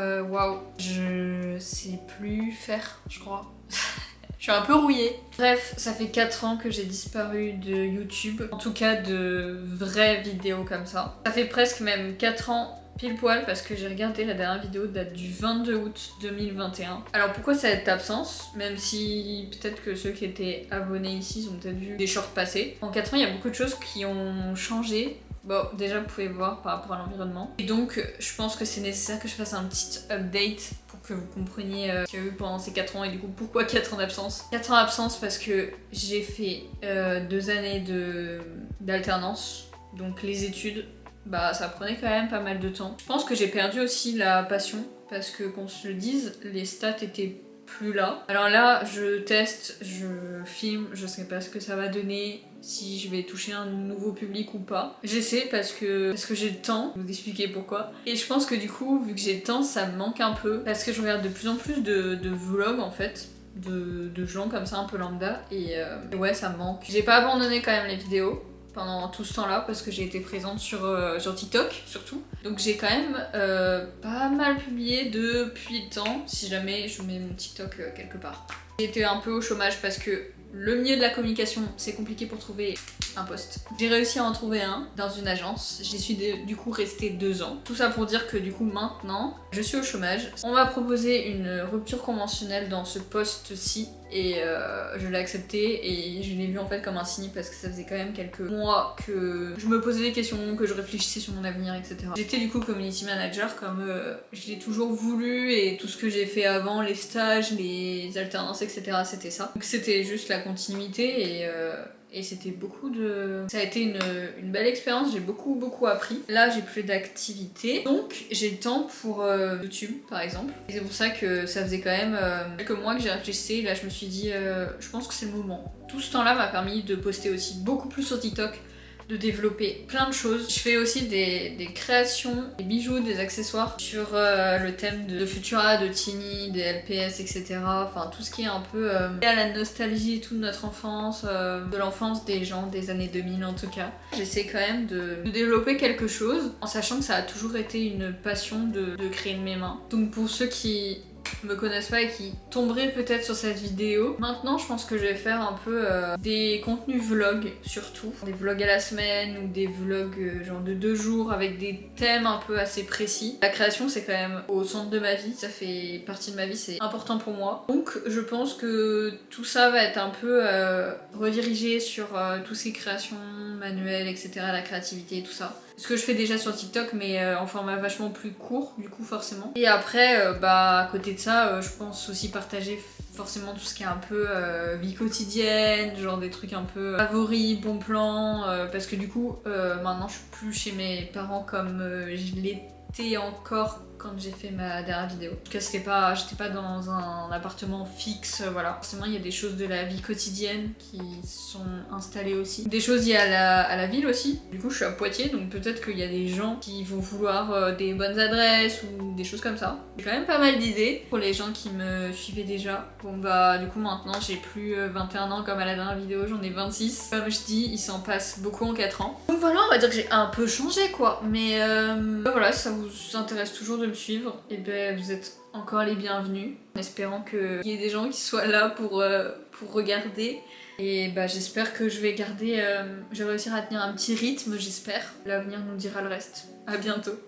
Waouh, je sais plus faire, je crois. Je suis un peu rouillée. Bref, ça fait 4 ans que j'ai disparu de YouTube. En tout cas, de vraies vidéos comme ça. Ça fait presque même 4 ans pile poil parce que j'ai regardé la dernière vidéo date du 22 août 2021. Alors pourquoi cette absence? Même si peut-être que ceux qui étaient abonnés ici ont peut-être vu des shorts passer. En 4 ans, il y a beaucoup de choses qui ont changé. Bon, déjà, vous pouvez voir par rapport à l'environnement. Et donc, je pense que c'est nécessaire que je fasse un petit update pour que vous compreniez ce qu'il y a eu pendant ces 4 ans et du coup, pourquoi 4 ans d'absence. 4 ans d'absence parce que j'ai fait 2 années d'alternance, donc les études, bah ça prenait quand même pas mal de temps. Je pense que j'ai perdu aussi la passion parce que, qu'on se le dise, les stats étaient plus là. Alors là, je teste, je filme, je sais pas ce que ça va donner, si je vais toucher un nouveau public ou pas. J'essaie parce que j'ai le temps, je vais vous expliquer pourquoi. Et je pense que du coup, vu que j'ai le temps, ça me manque un peu parce que je regarde de plus en plus de vlogs en fait. De gens comme ça un peu lambda et ouais ça me manque. J'ai pas abandonné quand même les vidéos pendant tout ce temps-là parce que j'ai été présente sur TikTok surtout. Donc j'ai quand même pas mal publié depuis le temps, si jamais je mets mon TikTok quelque part. J'ai été un peu au chômage parce que le milieu de la communication c'est compliqué pour trouver un poste. J'ai réussi à en trouver un dans une agence, j'y suis du coup restée 2 ans. Tout ça pour dire que du coup maintenant je suis au chômage. On m'a proposé une rupture conventionnelle dans ce poste-ci et je l'ai accepté et je l'ai vu en fait comme un signe parce que ça faisait quand même quelques mois que je me posais des questions, que je réfléchissais sur mon avenir, etc. J'étais du coup community manager comme je l'ai toujours voulu et tout ce que j'ai fait avant, les stages, les alternances, etc. c'était ça. Donc c'était juste la continuité et c'était beaucoup de... Ça a été une belle expérience, j'ai beaucoup appris. Là, j'ai plus d'activité, donc j'ai le temps pour YouTube, par exemple. Et c'est pour ça que ça faisait quand même quelques mois que j'ai réfléchi. Là, je me suis dit, je pense que c'est le moment. Tout ce temps-là m'a permis de poster aussi beaucoup plus sur TikTok, de développer plein de choses. Je fais aussi des créations, des bijoux, des accessoires sur le thème de Futura, de Tini, des LPS, etc. Enfin tout ce qui est un peu lié à la nostalgie et tout de notre enfance, de l'enfance des gens des années 2000 en tout cas. J'essaie quand même de développer quelque chose en sachant que ça a toujours été une passion de créer de mes mains. Donc pour ceux qui me connaissent pas et qui tomberaient peut-être sur cette vidéo. Maintenant, je pense que je vais faire un peu des contenus vlogs surtout. Des vlogs à la semaine ou des vlogs genre de 2 jours avec des thèmes un peu assez précis. La création, c'est quand même au centre de ma vie. Ça fait partie de ma vie, c'est important pour moi. Donc, je pense que tout ça va être un peu redirigé sur tout ce qui est création manuelle, etc. La créativité et tout ça. Ce que je fais déjà sur TikTok mais en format vachement plus court du coup forcément. Et après bah à côté de ça je pense aussi partager forcément tout ce qui est un peu vie quotidienne, genre des trucs un peu favoris, bons plans parce que du coup maintenant je suis plus chez mes parents comme je l'étais encore quand j'ai fait ma dernière vidéo. En tout cas j'étais pas dans un appartement fixe, voilà. Forcément il y a des choses de la vie quotidienne qui sont installées aussi. Des choses liées à la ville aussi. Du coup je suis à Poitiers donc peut-être qu'il y a des gens qui vont vouloir des bonnes adresses ou des choses comme ça. J'ai quand même pas mal d'idées pour les gens qui me suivaient déjà. Bon bah du coup maintenant j'ai plus 21 ans comme à la dernière vidéo, j'en ai 26. Comme je dis, il s'en passe beaucoup en 4 ans. Donc voilà, on va dire que j'ai un peu changé quoi. Mais voilà, si ça vous intéresse toujours de me suivre, et ben vous êtes encore les bienvenus. En espérant qu'il y ait des gens qui soient là pour regarder. Et bah j'espère que je vais garder, je vais réussir à tenir un petit rythme, j'espère. L'avenir nous dira le reste. À bientôt.